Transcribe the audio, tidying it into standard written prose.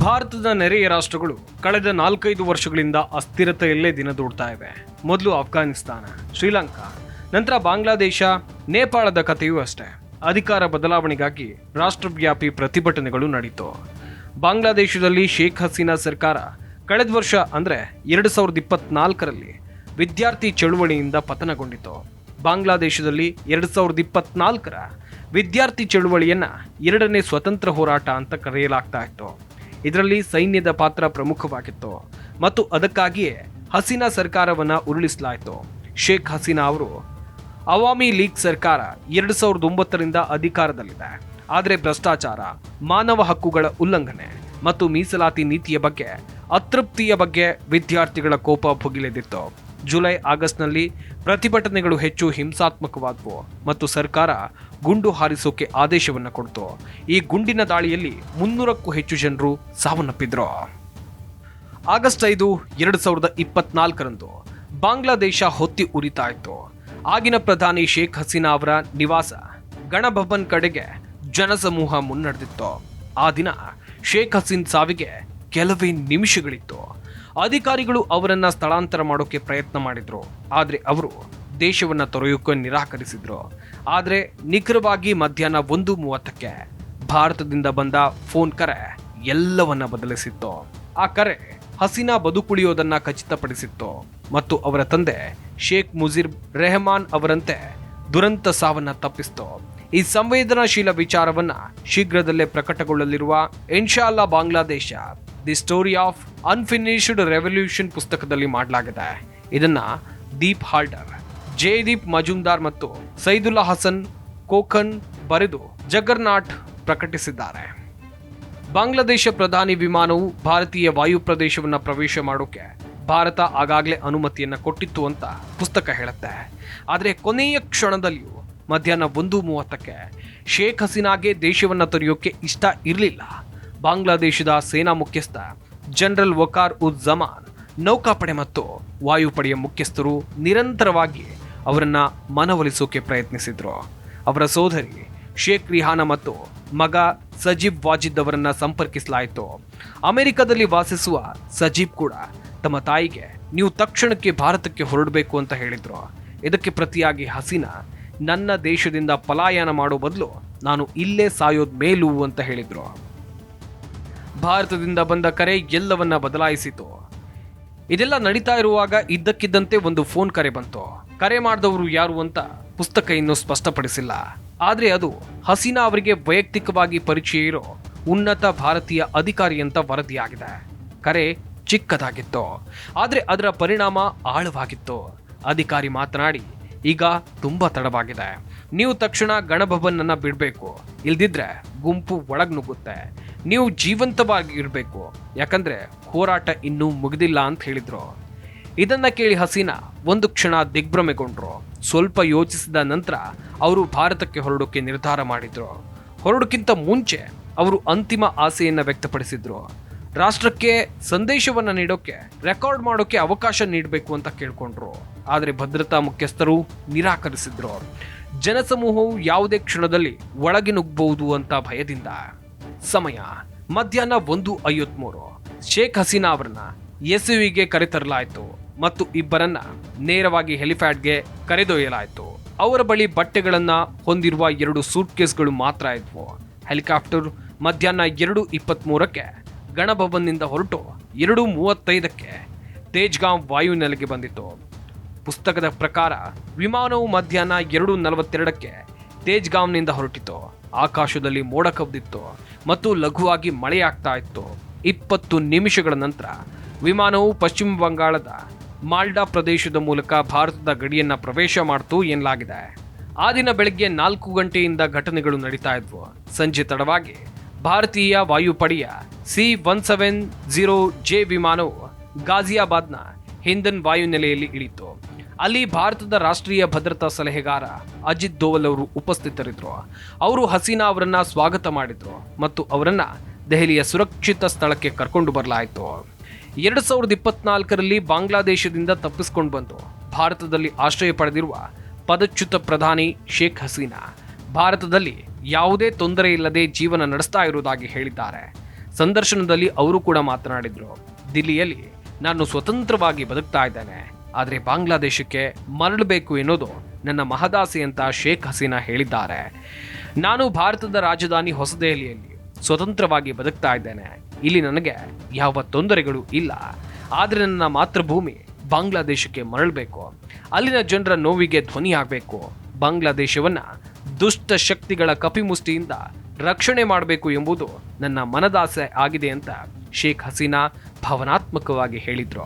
ಭಾರತದ ನೆರೆಯ ರಾಷ್ಟ್ರಗಳು ಕಳೆದ 4-5 ವರ್ಷಗಳಿಂದ ಅಸ್ಥಿರತೆಯಲ್ಲೇ ದಿನದೂಡ್ತಾ ಇವೆ. ಮೊದಲು ಅಫ್ಘಾನಿಸ್ತಾನ, ಶ್ರೀಲಂಕಾ, ನಂತರ ಬಾಂಗ್ಲಾದೇಶ, ನೇಪಾಳದ ಕಥೆಯೂ ಅಷ್ಟೇ. ಅಧಿಕಾರ ಬದಲಾವಣೆಗಾಗಿ ರಾಷ್ಟ್ರವ್ಯಾಪಿ ಪ್ರತಿಭಟನೆಗಳು ನಡೆಯಿತು. ಬಾಂಗ್ಲಾದೇಶದಲ್ಲಿ ಶೇಖ್ ಹಸೀನಾ ಸರ್ಕಾರ ಕಳೆದ ವರ್ಷ ಅಂದರೆ 2024ರಲ್ಲಿ ವಿದ್ಯಾರ್ಥಿ ಚಳುವಳಿಯಿಂದ ಪತನಗೊಂಡಿತು. ಬಾಂಗ್ಲಾದೇಶದಲ್ಲಿ 2024ರ ವಿದ್ಯಾರ್ಥಿ ಚಳುವಳಿಯನ್ನ ಎರಡನೇ ಸ್ವತಂತ್ರ ಹೋರಾಟ ಅಂತ ಕರೆಯಲಾಗ್ತಾ ಇತ್ತು. ಇದರಲ್ಲಿ ಸೈನ್ಯದ ಪಾತ್ರ ಪ್ರಮುಖವಾಗಿತ್ತು ಮತ್ತು ಅದಕ್ಕಾಗಿಯೇ ಹಸೀನಾ ಸರ್ಕಾರವನ್ನ ಉರುಳಿಸಲಾಯಿತು. ಶೇಖ್ ಹಸೀನಾ ಅವರು ಅವಾಮಿ ಲೀಗ್ ಸರ್ಕಾರ 2009ರಿಂದ ಅಧಿಕಾರದಲ್ಲಿದೆ. ಆದರೆ ಭ್ರಷ್ಟಾಚಾರ, ಮಾನವ ಹಕ್ಕುಗಳ ಉಲ್ಲಂಘನೆ ಮತ್ತು ಮೀಸಲಾತಿ ನೀತಿಯ ಬಗ್ಗೆ ಅತೃಪ್ತಿಯ ಬಗ್ಗೆ ವಿದ್ಯಾರ್ಥಿಗಳ ಕೋಪ ಭುಗಿಲೆದ್ದಿತ್ತು. ಜುಲೈ ಆಗಸ್ಟ್ನಲ್ಲಿ ಪ್ರತಿಭಟನೆಗಳು ಹೆಚ್ಚು ಹಿಂಸಾತ್ಮಕವಾದವು ಮತ್ತು ಸರ್ಕಾರ ಗುಂಡು ಹಾರಿಸೋಕೆ ಆದೇಶವನ್ನು ಕೊಡ್ತು. ಈ ಗುಂಡಿನ ದಾಳಿಯಲ್ಲಿ 300ಕ್ಕೂ ಹೆಚ್ಚು ಜನರು ಸಾವನ್ನಪ್ಪಿದ್ರು. ಆಗಸ್ಟ್ 5, 2024ರಂದು ಬಾಂಗ್ಲಾದೇಶ ಹೊತ್ತಿ ಉರಿತಾ ಇತ್ತು. ಆಗಿನ ಪ್ರಧಾನಿ ಶೇಖ್ ಹಸೀನಾ ಅವರ ನಿವಾಸ ಗಣಭವನ್ ಕಡೆಗೆ ಜನಸಮೂಹ ಮುನ್ನಡೆದಿತ್ತು. ಆ ದಿನ ಶೇಖ್ ಹಸೀನ್ ಸಾವಿಗೆ ಕೆಲವೇ ನಿಮಿಷಗಳಿತ್ತು. ಅಧಿಕಾರಿಗಳು ಅವರನ್ನ ಸ್ಥಳಾಂತರ ಮಾಡೋಕೆ ಪ್ರಯತ್ನ ಮಾಡಿದ್ರು, ಆದರೆ ಅವರು ದೇಶವನ್ನ ತೊರೆಯೋಕೆ ನಿರಾಕರಿಸಿದ್ರು. ಆದರೆ ನಿಖರವಾಗಿ ಮಧ್ಯಾಹ್ನ 1:30ಕ್ಕೆ ಭಾರತದಿಂದ ಬಂದ ಫೋನ್ ಕರೆ ಎಲ್ಲವನ್ನ ಬದಲಿಸಿತ್ತು. ಆ ಕರೆ ಹಸೀನಾ ಬದುಕುಳಿಯೋದನ್ನ ಖಚಿತಪಡಿಸಿತ್ತು ಮತ್ತು ಅವರ ತಂದೆ ಶೇಖ್ ಮುಜಿರ್ ರೆಹಮಾನ್ ಅವರಂತೆ ದುರಂತ ಸಾವನ್ನ ತಪ್ಪಿಸಿತು. ಈ ಸಂವೇದನಾಶೀಲ ವಿಚಾರವನ್ನ ಶೀಘ್ರದಲ್ಲೇ ಪ್ರಕಟಗೊಳ್ಳಲಿರುವ Inshallah Bangladesh the story of unfinished revolution ಪುಸ್ತಕದಲ್ಲಿ ಮಾಡಲಾಗಿದೆ. ಇದನ್ನ ದೀಪ್ ಹಾಲ್ಡರ್, ಜಯದೀಪ್ ಮಜುಮ್ದಾರ್ ಮತ್ತು ಸೈದುಲ್ಲಾ ಹಸನ್ ಕೋಖನ್ ಬರೆದು ಜಗರ್ನಾಟ್ ಪ್ರಕಟಿಸಿದ್ದಾರೆ. ಬಾಂಗ್ಲಾದೇಶ ಪ್ರಧಾನಿ ವಿಮಾನವು ಭಾರತೀಯ ವಾಯು ಪ್ರದೇಶವನ್ನ ಪ್ರವೇಶ ಮಾಡೋಕೆ ಭಾರತ ಆಗಾಗಲೇ ಅನುಮತಿಯನ್ನ ಕೊಟ್ಟಿತ್ತು ಅಂತ ಪುಸ್ತಕ ಹೇಳುತ್ತೆ. ಆದರೆ ಕೊನೆಯ ಕ್ಷಣದಲ್ಲಿಯೂ ಮಧ್ಯಾಹ್ನ 1:30ಕ್ಕೆ ಶೇಖ್ ಹಸೀನಾಗೆ ದೇಶವನ್ನ ತೊರೆಯೋಕೆ ಇಷ್ಟ ಇರಲಿಲ್ಲ. ಬಾಂಗ್ಲಾದೇಶದ ಸೇನಾ ಮುಖ್ಯಸ್ಥ ಜನರಲ್ ವಕಾರ್ ಉಜ್ ಜಮಾನ್, ನೌಕಾಪಡೆ ಮತ್ತು ವಾಯುಪಡೆಯ ಮುಖ್ಯಸ್ಥರು ನಿರಂತರವಾಗಿ ಅವರನ್ನ ಮನವೊಲಿಸೋಕೆ ಪ್ರಯತ್ನಿಸಿದ್ರು. ಅವರ ಸೋದರಿ ಶೇಖ್ ರಿಹಾನಾ ಮತ್ತು ಮಗ ಸಜೀಬ್ ವಾಜಿದ್ ಅವರನ್ನ ಸಂಪರ್ಕಿಸಲಾಯಿತು. ಅಮೆರಿಕದಲ್ಲಿ ವಾಸಿಸುವ ಸಜೀಬ್ ಕೂಡ ತಮ್ಮ ತಾಯಿಗೆ ನೀವು ತಕ್ಷಣಕ್ಕೆ ಭಾರತಕ್ಕೆ ಹೊರಡಬೇಕು ಅಂತ ಹೇಳಿದ್ರು. ಇದಕ್ಕೆ ಪ್ರತಿಯಾಗಿ ಹಸೀನಾ ನನ್ನ ದೇಶದಿಂದ ಪಲಾಯನ ಮಾಡೋ ಬದಲು ನಾನು ಇಲ್ಲೇ ಸಾಯೋದ್ ಮೇಲು ಅಂತ ಹೇಳಿದ್ರು. ಭಾರತದಿಂದ ಬಂದ ಕರೆ ಎಲ್ಲವನ್ನ ಬದಲಾಯಿಸಿತು. ಇದೆಲ್ಲ ನಡೀತಾ ಇರುವಾಗ ಇದ್ದಕ್ಕಿದ್ದಂತೆ ಒಂದು ಫೋನ್ ಕರೆ ಬಂತು. ಕರೆ ಮಾಡಿದವರು ಯಾರು ಅಂತ ಪುಸ್ತಕ ಇನ್ನೂ ಸ್ಪಷ್ಟಪಡಿಸಿಲ್ಲ. ಆದ್ರೆ ಅದು ಹಸೀನಾ ಅವರಿಗೆ ವೈಯಕ್ತಿಕವಾಗಿ ಪರಿಚಯ ಇರೋ ಉನ್ನತ ಭಾರತೀಯ ಅಧಿಕಾರಿ ಅಂತ ವರದಿಯಾಗಿದೆ. ಕರೆ ಚಿಕ್ಕದಾಗಿತ್ತು, ಆದ್ರೆ ಅದರ ಪರಿಣಾಮ ಆಳವಾಗಿತ್ತು. ಅಧಿಕಾರಿ ಮಾತನಾಡಿ, ಈಗ ತುಂಬಾ ತಡವಾಗಿದೆ, ನೀವು ತಕ್ಷಣ ಗಣಭವನ್ ಅನ್ನ ಬಿಡಬೇಕು, ಇಲ್ದಿದ್ರೆ ಗುಂಪು ಒಳಗ್ ನುಗ್ಗುತ್ತೆ, ನೀವು ಜೀವಂತವಾಗಿ ಇರಬೇಕು, ಯಾಕಂದ್ರೆ ಹೋರಾಟ ಇನ್ನೂ ಮುಗಿದಿಲ್ಲ ಅಂತ ಹೇಳಿದ್ರು. ಇದನ್ನ ಕೇಳಿ ಹಸೀನಾ ಒಂದು ಕ್ಷಣ ದಿಗ್ಭ್ರಮೆಗೊಂಡ್ರು. ಸ್ವಲ್ಪ ಯೋಚಿಸಿದ ನಂತರ ಅವರು ಭಾರತಕ್ಕೆ ಹೊರಡೋಕೆ ನಿರ್ಧಾರ ಮಾಡಿದ್ರು. ಹೊರಡೋಕ್ಕಿಂತ ಮುಂಚೆ ಅವರು ಅಂತಿಮ ಆಸೆಯನ್ನ ವ್ಯಕ್ತಪಡಿಸಿದ್ರು. ರಾಷ್ಟ್ರಕ್ಕೆ ಸಂದೇಶವನ್ನ ನೀಡೋಕೆ, ರೆಕಾರ್ಡ್ ಮಾಡೋಕೆ ಅವಕಾಶ ನೀಡಬೇಕು ಅಂತ ಕೇಳ್ಕೊಂಡ್ರು. ಆದರೆ ಭದ್ರತಾ ಮುಖ್ಯಸ್ಥರು ನಿರಾಕರಿಸಿದ್ರು. ಜನಸಮೂಹವು ಯಾವುದೇ ಕ್ಷಣದಲ್ಲಿ ಒಳಗೆ ನುಗ್ಗಬಹುದು ಅಂತ ಭಯದಿಂದ. ಸಮಯ ಮಧ್ಯಾಹ್ನ 1:53. ಶೇಖ್ ಹಸೀನಾ ಅವರನ್ನ ಎಸ್ಯುವಿಗೆ ಕರೆತರಲಾಯಿತು ಮತ್ತು ಇಬ್ಬರನ್ನ ನೇರವಾಗಿ ಹೆಲಿಪ್ಯಾಡ್ಗೆ ಕರೆದೊಯ್ಯಲಾಯಿತು. ಅವರ ಬಳಿ ಬಟ್ಟೆಗಳನ್ನ ಹೊಂದಿರುವ 2 ಸೂಟ್ಕೇಸ್ಗಳು ಮಾತ್ರ ಇದ್ವು. ಹೆಲಿಕಾಪ್ಟರ್ ಮಧ್ಯಾಹ್ನ 2:23ಕ್ಕೆ ಗಣಭವನ್ನಿಂದ ಹೊರಟು 2:35ಕ್ಕೆ ತೇಜ್ಗಾಂವ್ ವಾಯುನೆಲೆಗೆ ಬಂದಿತು. ಪುಸ್ತಕದ ಪ್ರಕಾರ ವಿಮಾನವು ಮಧ್ಯಾಹ್ನ 2:42ಕ್ಕೆ ತೇಜ್ಗಾಂವ್ನಿಂದ ಹೊರಟಿತು. ಆಕಾಶದಲ್ಲಿ ಮೋಡ ಕವಿದಿತ್ತು ಮತ್ತು ಲಘುವಾಗಿ ಮಳೆಯಾಗ್ತಾ ಇತ್ತು. 20 ನಿಮಿಷಗಳ ನಂತರ ವಿಮಾನವು ಪಶ್ಚಿಮ ಬಂಗಾಳದ ಮಾಲ್ಡಾ ಪ್ರದೇಶದ ಮೂಲಕ ಭಾರತದ ಗಡಿಯನ್ನ ಪ್ರವೇಶ ಮಾಡಿತು ಎನ್ನಲಾಗಿದೆ. ಆ ದಿನ ಬೆಳಗ್ಗೆ 4 ಗಂಟೆಯಿಂದ ಘಟನೆಗಳು ನಡೀತಾ ಇದ್ವು. ಸಂಜೆ ತಡವಾಗಿ ಭಾರತೀಯ ವಾಯುಪಡೆಯ C-170J ವಿಮಾನವು ಗಾಜಿಯಾಬಾದ್ನ ಹಿಂದನ್ ವಾಯುನೆಲೆಯಲ್ಲಿ ಇಳಿತು. ಅಲ್ಲಿ ಭಾರತದ ರಾಷ್ಟ್ರೀಯ ಭದ್ರತಾ ಸಲಹೆಗಾರ ಅಜಿತ್ ದೋವಲ್ ಅವರು ಉಪಸ್ಥಿತರಿದ್ದರು. ಅವರು ಹಸೀನಾ ಅವರನ್ನ ಸ್ವಾಗತ ಮಾಡಿದ್ರು ಮತ್ತು ಅವರನ್ನ ದೆಹಲಿಯ ಸುರಕ್ಷಿತ ಸ್ಥಳಕ್ಕೆ ಕರ್ಕೊಂಡು ಬರಲಾಯಿತು. 2024ರಲ್ಲಿ ಬಾಂಗ್ಲಾದೇಶದಿಂದ ತಪ್ಪಿಸಿಕೊಂಡು ಬಂದು ಭಾರತದಲ್ಲಿ ಆಶ್ರಯ ಪಡೆದಿರುವ ಪದಚ್ಯುತ ಪ್ರಧಾನಿ ಶೇಖ್ ಹಸೀನಾ ಭಾರತದಲ್ಲಿ ಯಾವುದೇ ತೊಂದರೆ ಇಲ್ಲದೆ ಜೀವನ ನಡೆಸ್ತಾ ಇರುವುದಾಗಿ ಹೇಳಿದ್ದಾರೆ. ಸಂದರ್ಶನದಲ್ಲಿ ಅವರು ಕೂಡ ಮಾತನಾಡಿದ್ರು. ದಿಲ್ಲಿಯಲ್ಲಿ ನಾನು ಸ್ವತಂತ್ರವಾಗಿ ಬದುಕ್ತಾ ಇದ್ದೇನೆ, ಆದರೆ ಬಾಂಗ್ಲಾದೇಶಕ್ಕೆ ಮರಳಬೇಕು ಎನ್ನುವುದು ನನ್ನ ಮಹದಾಸೆ ಅಂತ ಶೇಖ್ ಹಸೀನಾ ಹೇಳಿದ್ದಾರೆ. ನಾನು ಭಾರತದ ರಾಜಧಾನಿ ಹೊಸದೆಹಲಿಯಲ್ಲಿ ಸ್ವತಂತ್ರವಾಗಿ ಬದುಕ್ತಾ ಇದ್ದೇನೆ. ಇಲ್ಲಿ ನನಗೆ ಯಾವ ತೊಂದರೆಗಳು ಇಲ್ಲ, ಆದರೆ ನನ್ನ ಮಾತೃಭೂಮಿ ಬಾಂಗ್ಲಾದೇಶಕ್ಕೆ ಮರಳಬೇಕು. ಅಲ್ಲಿನ ಜನರ ನೋವಿಗೆ ಧ್ವನಿಯಾಗಬೇಕು. ಬಾಂಗ್ಲಾದೇಶವನ್ನ ದುಷ್ಟ ಶಕ್ತಿಗಳ ಕಪಿಮುಷ್ಟಿಯಿಂದ ರಕ್ಷಣೆ ಮಾಡಬೇಕು ಎಂಬುದು ನನ್ನ ಮನದಾಸೆ ಆಗಿದೆ ಅಂತ ಶೇಖ್ ಹಸೀನಾ ಭಾವನಾತ್ಮಕವಾಗಿ ಹೇಳಿದ್ರು.